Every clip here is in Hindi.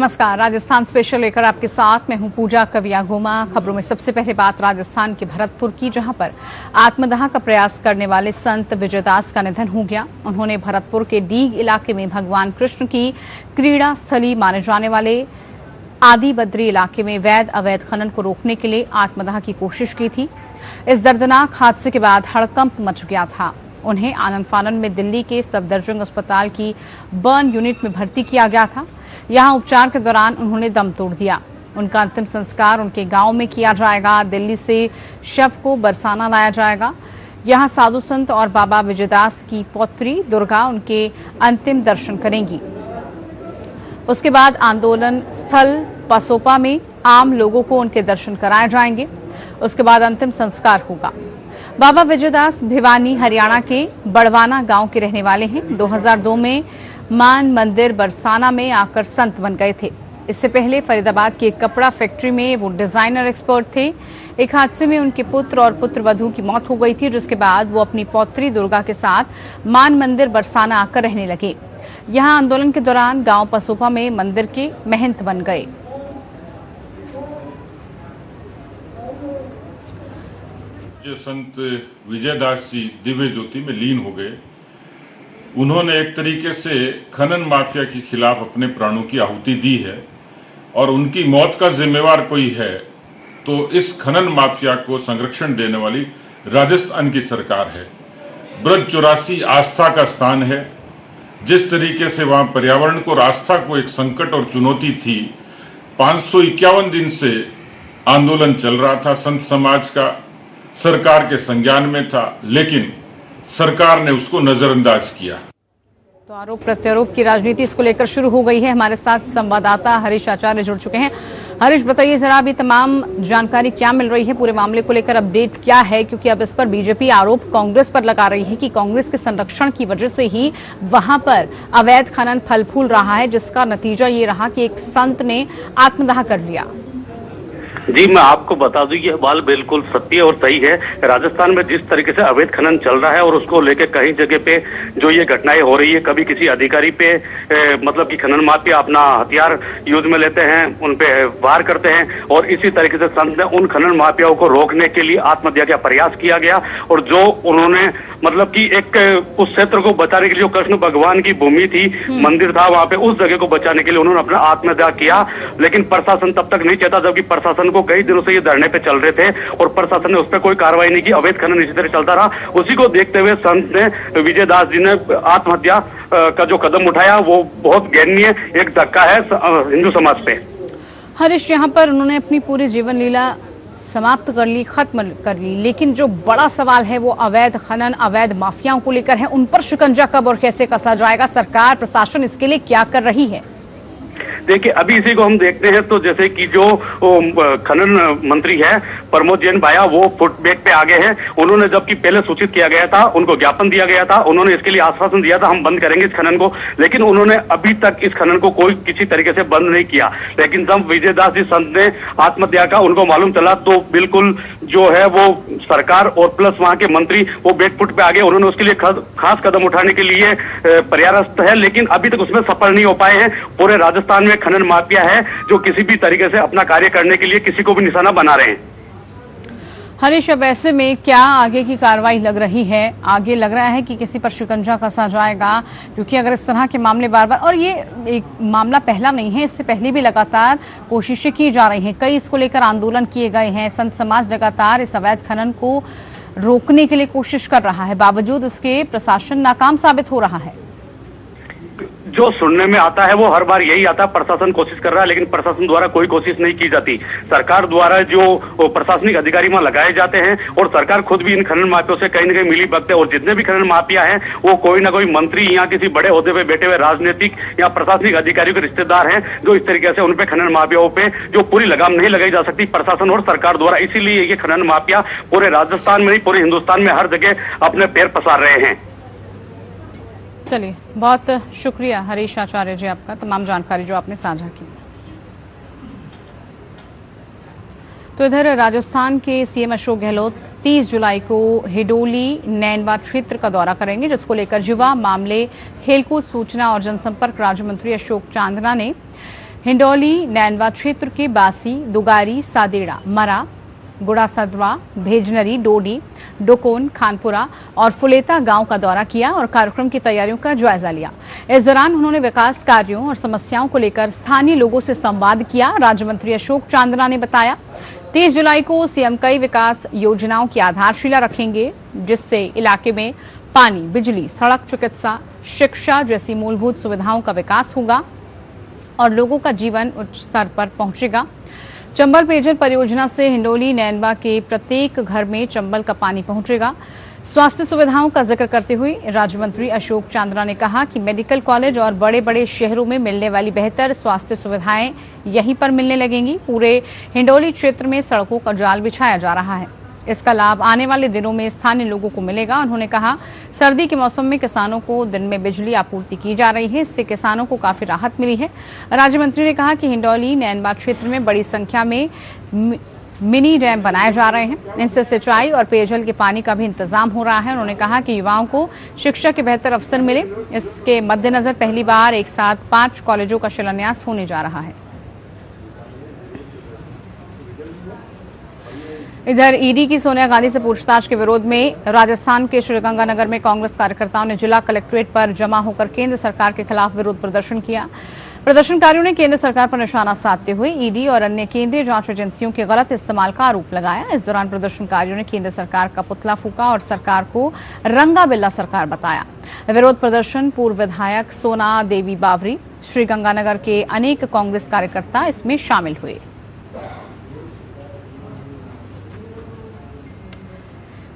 नमस्कार, राजस्थान स्पेशल लेकर आपके साथ मैं हूं पूजा कविया गोमा। खबरों में सबसे पहले बात राजस्थान के भरतपुर की, जहां पर आत्मदाह का प्रयास करने वाले संत विजयदास का निधन हो गया। उन्होंने भरतपुर के डीग इलाके में भगवान कृष्ण की क्रीड़ा स्थली माने जाने वाले आदि बद्री इलाके में वैध अवैध खनन को रोकने के लिए आत्मदाह की कोशिश की थी। इस दर्दनाक हादसे के बाद हड़कंप मच गया था। उन्हें आनन फानन में दिल्ली के सफदरजंग अस्पताल की बर्न यूनिट में भर्ती किया गया था। यहां उपचार के दौरान उन्होंने दम तोड़ दिया। उनका अंतिम संस्कार उनके गांव में किया जाएगा। दिल्ली से शव को बरसाना लाया जाएगा। यहां साधु संत और बाबा विजयदास की पौत्री दुर्गा उनके अंतिम दर्शन करेंगी। उसके बाद आंदोलन स्थल पसोपा में आम लोगों को उनके दर्शन कराए जाएंगे। उसके बाद अंतिम संस्कार होगा। बाबा विजयदास भिवानी हरियाणा के बड़वाना गांव के रहने वाले हैं। 2002 में मान मंदिर बरसाना में आकर संत बन गए थे। इससे पहले फरीदाबाद की एक कपड़ा फैक्ट्री में वो डिजाइनर एक्सपर्ट थे। एक हादसे में उनके पुत्र और पुत्रवधू की मौत हो गई थी, जिसके बाद वो अपनी पौत्री दुर्गा के साथ मान मंदिर बरसाना आकर रहने लगे। यहां आंदोलन के दौरान गांव पसोपा में मंदिर के महंत बन गए। जो संत विजयदास जी दिव्य ज्योति में लीन हो गए, उन्होंने एक तरीके से खनन माफिया के खिलाफ अपने प्राणों की आहुति दी है और उनकी मौत का जिम्मेवार कोई है तो इस खनन माफिया को संरक्षण देने वाली राजस्थान की सरकार है। ब्रज 84 आस्था का स्थान है। जिस तरीके से वहां पर्यावरण को और आस्था को एक संकट और चुनौती थी, 551 दिन से आंदोलन चल रहा था। संत समाज का सरकार के संज्ञान में था, लेकिन सरकार ने उसको नजरअंदाज किया। तो आरोप प्रत्यारोप की राजनीति इसको लेकर शुरू हो गई है। हमारे साथ संवाददाता हरीश आचार्य जुड़ चुके हैं। हरीश, बताइए जरा, अभी तमाम जानकारी क्या मिल रही है, पूरे मामले को लेकर अपडेट क्या है? क्योंकि अब इस पर बीजेपी आरोप कांग्रेस पर लगा रही है कि कांग्रेस के संरक्षण की वजह से ही वहां पर अवैध खनन फल फूल रहा है, जिसका नतीजा ये रहा कि एक संत ने आत्मदाह कर लिया। जी, मैं आपको बता दूं, ये बात बिल्कुल सत्य और सही है। राजस्थान में जिस तरीके से अवैध खनन चल रहा है और उसको लेकर कई जगह पे जो ये घटनाएं हो रही है, कभी किसी अधिकारी पे मतलब कि खनन माफिया अपना हथियार यूज में लेते हैं, उन पे वार करते हैं और इसी तरीके से संत ने उन खनन माफियाओं को रोकने के लिए आत्महत्या का प्रयास किया गया। और जो उन्होंने मतलब कि एक उस क्षेत्र को बचाने के लिए, जो कृष्ण भगवान की भूमि थी, मंदिर था वहां पे, उस जगह को बचाने के लिए उन्होंने अपना आत्महत्या किया। लेकिन प्रशासन तब तक नहीं चाहता, जबकि प्रशासन को कई दिनों से ये धरने पे चल रहे थे और प्रशासन ने उस पर कोई कार्रवाई नहीं की। अवैध खनन इसी तरह चलता रहा। उसी को देखते हुए संत ने, विजयदास जी ने आत्महत्या का जो कदम उठाया वो बहुत गैरनीय एक धक्का है हिंदू समाज पे। हरीश, यहाँ पर उन्होंने अपनी पूरी जीवन लीला समाप्त कर ली, खत्म कर ली, लेकिन जो बड़ा सवाल है वो अवैध खनन, अवैध माफियाओं को लेकर है। उन पर शिकंजा कब और कैसे कसा जाएगा? सरकार, प्रशासन इसके लिए क्या कर रही है? देखिए, अभी इसी को हम देखते हैं तो जैसे कि जो खनन मंत्री है प्रमोद जैन भाया, वो फुटबैक पे आगे हैं। उन्होंने, जबकि पहले सूचित किया गया था, उनको ज्ञापन दिया गया था, उन्होंने इसके लिए आश्वासन दिया था हम बंद करेंगे इस खनन को, लेकिन उन्होंने अभी तक इस खनन को कोई किसी तरीके से बंद नहीं किया। लेकिन जब विजयदास जी संत ने आत्महत्या का उनको मालूम चला तो बिल्कुल जो है वो सरकार और प्लस वहां के मंत्री वो बैकफुट पे आ गए। उन्होंने उसके लिए खास कदम उठाने के लिए प्रयासरत है, लेकिन अभी तक उसमें सफल नहीं हो पाए हैं। पूरे राजस्थान में खनन माफिया है जो किसी भी तरीके से अपना कार्य करने के लिए किसी को भी निशाना बना रहे हैं। हरीश, अब ऐसे में क्या आगे की कार्रवाई लग रही है? आगे लग रहा है कि किसी पर शिकंजा कसा जाएगा? क्योंकि अगर इस तरह के मामले बार बार, और ये एक मामला पहला नहीं है, इससे पहले भी लगातार कोशिशें की जा रही हैं, कई इसको लेकर आंदोलन किए गए हैं। संत समाज लगातार इस अवैध खनन को रोकने के लिए कोशिश कर रहा है, बावजूद इसके प्रशासन नाकाम साबित हो रहा है। जो सुनने में आता है वो हर बार यही आता है, प्रशासन कोशिश कर रहा है, लेकिन प्रशासन द्वारा कोई कोशिश नहीं की जाती। सरकार द्वारा जो प्रशासनिक अधिकारी वहां लगाए जाते हैं और सरकार खुद भी इन खनन माफियों से कहीं न कहीं मिली भगत है। और जितने भी खनन माफिया हैं वो कोई ना कोई मंत्री या किसी बड़े ओहदे पे बैठे हुए राजनीतिक या प्रशासनिक अधिकारियों के रिश्तेदार हैं, जो इस तरीके से उनपे खनन माफियाओं पे जो पूरी लगाम नहीं लगाई जा सकती प्रशासन और सरकार द्वारा। इसीलिए ये खनन माफिया पूरे राजस्थान में नहीं, पूरे हिंदुस्तान में हर जगह अपने पैर पसार रहे हैं। चलिए, बहुत शुक्रिया हरीश आचार्य जी आपका, तमाम जानकारी जो आपने साझा की। तो इधर राजस्थान के सीएम अशोक गहलोत 30 जुलाई को हिडोली नैनवा क्षेत्र का दौरा करेंगे, जिसको लेकर युवा मामले, खेलकूद, सूचना और जनसंपर्क राज्य मंत्री अशोक चांदना ने हिंडौली नैनवा क्षेत्र के बासी, दुगारी, सादेड़ा, मरा, गुड़ा सदवा, भेजनरी, डोडी, डोकोन, खानपुरा और फुलेता गांव का दौरा किया और कार्यक्रम की तैयारियों का जायजा लिया। इस दौरान उन्होंने विकास कार्यों और समस्याओं को लेकर स्थानीय लोगों से संवाद किया। राज्य मंत्री अशोक चांदना ने बताया 30 जुलाई को सीएम कई विकास योजनाओं की आधारशिला रखेंगे, जिससे इलाके में पानी, बिजली, सड़क, चिकित्सा, शिक्षा जैसी मूलभूत सुविधाओं का विकास होगा और लोगों का जीवन उच्च स्तर पर पहुंचेगा। चंबल पेयजल परियोजना से हिंडौली नैनवा के प्रत्येक घर में चंबल का पानी पहुंचेगा। स्वास्थ्य सुविधाओं का जिक्र करते हुए राज्य मंत्री अशोक चांदना ने कहा कि मेडिकल कॉलेज और बड़े बड़े शहरों में मिलने वाली बेहतर स्वास्थ्य सुविधाएं यहीं पर मिलने लगेंगी। पूरे हिंडौली क्षेत्र में सड़कों का जाल बिछाया जा रहा है। इसका लाभ आने वाले दिनों में स्थानीय लोगों को मिलेगा। उन्होंने कहा सर्दी के मौसम में किसानों को दिन में बिजली आपूर्ति की जा रही है, इससे किसानों को काफी राहत मिली है। राज्य मंत्री ने कहा कि हिंडौली नैनवा क्षेत्र में बड़ी संख्या में मिनी डैम बनाए जा रहे हैं, इनसे सिंचाई और पेयजल के पानी का भी इंतजाम हो रहा है। उन्होंने कहा कि युवाओं को शिक्षा के बेहतर अवसर मिले, इसके मद्देनजर पहली बार एक साथ 5 कॉलेजों का शिलान्यास होने जा रहा है। इधर ईडी की सोनिया गांधी से पूछताछ के विरोध में राजस्थान के श्रीगंगानगर में कांग्रेस कार्यकर्ताओं ने जिला कलेक्ट्रेट पर जमा होकर केंद्र सरकार के खिलाफ विरोध प्रदर्शन किया। प्रदर्शनकारियों ने केंद्र सरकार पर निशाना साधते हुए ईडी और अन्य केंद्रीय जांच एजेंसियों के गलत इस्तेमाल का आरोप लगाया। इस दौरान प्रदर्शनकारियों ने केंद्र सरकार का पुतला फूंका और सरकार को रंगा बिल्ला सरकार बताया। विरोध प्रदर्शन पूर्व विधायक सोना देवी बावरी, श्रीगंगानगर के अनेक कांग्रेस कार्यकर्ता इसमें शामिल हुए।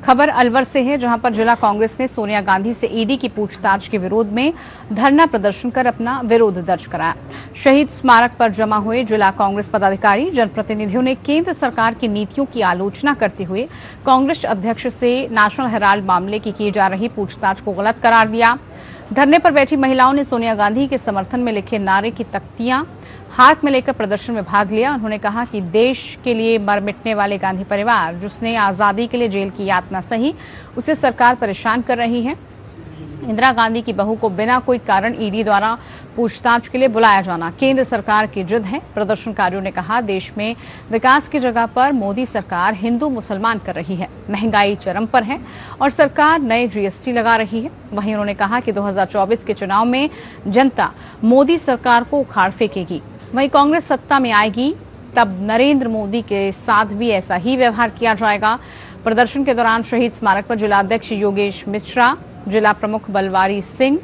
खबर अलवर से है, जहां पर जिला कांग्रेस ने सोनिया गांधी से ईडी की पूछताछ के विरोध में धरना प्रदर्शन कर अपना विरोध दर्ज कराया। शहीद स्मारक पर जमा हुए जिला कांग्रेस पदाधिकारी, जनप्रतिनिधियों ने केंद्र सरकार की नीतियों की आलोचना करते हुए कांग्रेस अध्यक्ष से नेशनल हेराल्ड मामले की जा रही पूछताछ को गलत करार दिया। धरने पर बैठी महिलाओं ने सोनिया गांधी के समर्थन में लिखे नारे की तख्तियां हाथ में लेकर प्रदर्शन में भाग लिया। उन्होंने कहा कि देश के लिए मर मिटने वाले गांधी परिवार, जिसने आजादी के लिए जेल की यातना सही, उसे सरकार परेशान कर रही है। इंदिरा गांधी की बहू को बिना कोई कारण ईडी द्वारा पूछताछ के लिए बुलाया जाना केंद्र सरकार की जिद है। प्रदर्शनकारियों ने कहा देश में विकास की जगह पर मोदी सरकार हिंदू मुसलमान कर रही है, महंगाई चरम पर है और सरकार नए जीएसटी लगा रही है। वहीं उन्होंने कहा कि 2024 के चुनाव में जनता मोदी सरकार को उखाड़ फेंकेगी। वहीं कांग्रेस सत्ता में आएगी तब नरेंद्र मोदी के साथ भी ऐसा ही व्यवहार किया जाएगा। प्रदर्शन के दौरान शहीद स्मारक पर जिला अध्यक्ष योगेश मिश्रा, जिला प्रमुख बलवारी सिंह,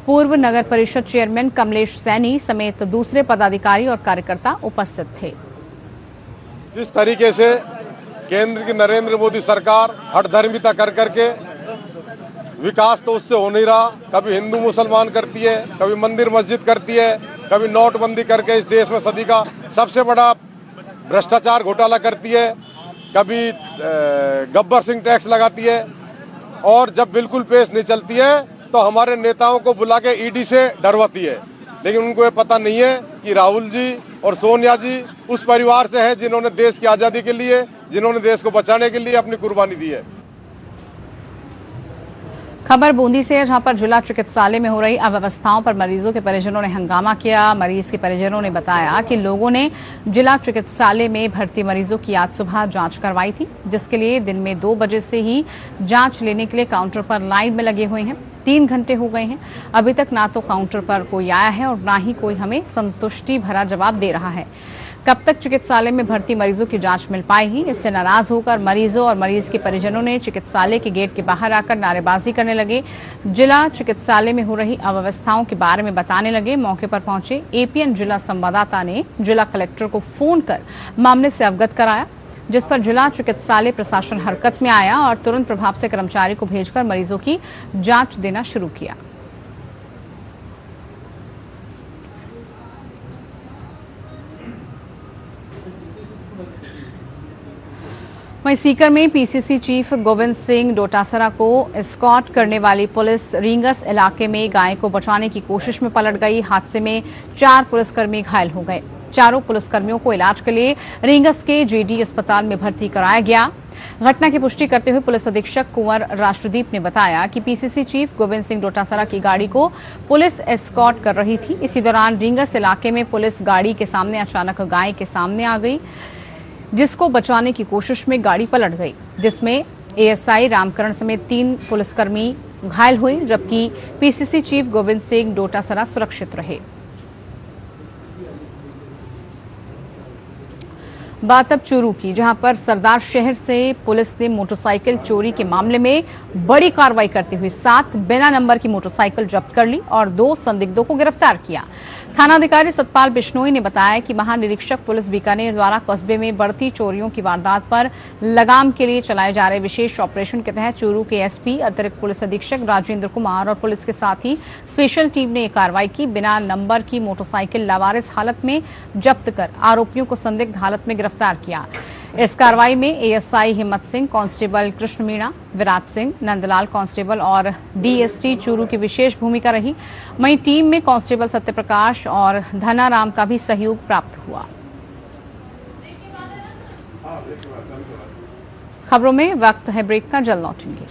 पूर्व नगर परिषद चेयरमैन कमलेश सैनी समेत दूसरे पदाधिकारी और कार्यकर्ता उपस्थित थे। जिस तरीके से केंद्र की नरेंद्र मोदी सरकार हठधर्मिता कर करके विकास तो उससे हो नहीं रहा, कभी हिंदू मुसलमान करती है, कभी मंदिर मस्जिद करती है, कभी नोटबंदी करके इस देश में सदी का सबसे बड़ा भ्रष्टाचार घोटाला करती है, कभी गब्बर सिंह टैक्स लगाती है और जब बिल्कुल पेश नहीं चलती है तो हमारे नेताओं को बुला के ईडी से डरवाती है। लेकिन उनको ये पता नहीं है कि राहुल जी और सोनिया जी उस परिवार से हैं जिन्होंने देश की आज़ादी के लिए, जिन्होंने देश को बचाने के लिए अपनी कुर्बानी दी है। खबर बूंदी से है, जहां पर जिला चिकित्सालय में हो रही अव्यवस्थाओं पर मरीजों के परिजनों ने हंगामा किया। मरीज के परिजनों ने बताया कि लोगों ने जिला चिकित्सालय में भर्ती मरीजों की आज सुबह जांच करवाई थी, जिसके लिए दिन में 2 बजे से ही जांच लेने के लिए काउंटर पर लाइन में लगे हुए हैं। 3 घंटे हो गए हैं, अभी तक ना तो काउंटर पर कोई आया है और ना ही कोई हमें संतुष्टि भरा जवाब दे रहा है। कब तक चिकित्सालय में भर्ती मरीजों की जांच मिल पाएगी? इससे नाराज होकर मरीजों और मरीज के परिजनों ने चिकित्सालय के गेट के बाहर आकर नारेबाजी करने लगे। जिला चिकित्सालय में हो रही अव्यवस्थाओं के बारे में बताने लगे। मौके पर पहुंचे एपीएन जिला संवाददाता ने जिला कलेक्टर को फोन कर मामले से अवगत कराया, जिस पर जिला चिकित्सालय प्रशासन हरकत में आया और तुरंत प्रभाव से कर्मचारी को भेजकर मरीजों की जांच देना शुरू किया। वहीं सीकर में पीसीसी चीफ गोविंद सिंह डोटासरा को एस्कॉर्ट करने वाली पुलिस रींगस इलाके में गाय को बचाने की कोशिश में पलट गई। हादसे में 4 पुलिसकर्मी घायल हो गए। चारों पुलिसकर्मियों को इलाज के लिए रींगस के जेडी अस्पताल में भर्ती कराया गया। घटना की पुष्टि करते हुए पुलिस अधीक्षक कुंवर राष्ट्रदीप ने बताया कि पीसीसी चीफ गोविंद सिंह डोटासरा की गाड़ी को पुलिस एस्कॉर्ट कर रही थी। इसी दौरान रिंगस इलाके में पुलिस गाड़ी के सामने अचानक गाय के सामने आ गई, जिसको बचाने की कोशिश में गाड़ी पलट गई, जिसमें एएसआई रामकरण समेत 3 पुलिसकर्मी घायल हुए, जबकि पीसीसी चीफ गोविंद सिंह डोटासरा सुरक्षित रहे। बात अब चूरू की, जहां पर सरदार शहर से पुलिस ने मोटरसाइकिल चोरी के मामले में बड़ी कार्रवाई करते हुए 7 बिना नंबर की मोटरसाइकिल जब्त कर ली और 2 संदिग्धों को गिरफ्तार किया। थानाधिकारी सतपाल बिश्नोई ने बताया कि महानिरीक्षक पुलिस बीकानेर द्वारा कस्बे में बढ़ती चोरियों की वारदात पर लगाम के लिए चलाए जा रहे विशेष ऑपरेशन के तहत चूरू के एसपी, अतिरिक्त पुलिस अधीक्षक राजेंद्र कुमार और पुलिस के साथ ही स्पेशल टीम ने कार्रवाई की। बिना नंबर की मोटरसाइकिल लावारिस हालत में जब्त कर आरोपियों को संदिग्ध हालत में गिरफ्तार किया। इस कार्रवाई में एएसआई हिम्मत सिंह, कांस्टेबल कृष्ण मीणा, विराट सिंह, नंदलाल कांस्टेबल और डीएसटी चूरू की विशेष भूमिका रही। वहीं टीम में कांस्टेबल सत्यप्रकाश और धनाराम का भी सहयोग प्राप्त हुआ। खबरों में वक्त है ब्रेक का, जल्द लौटेंगे।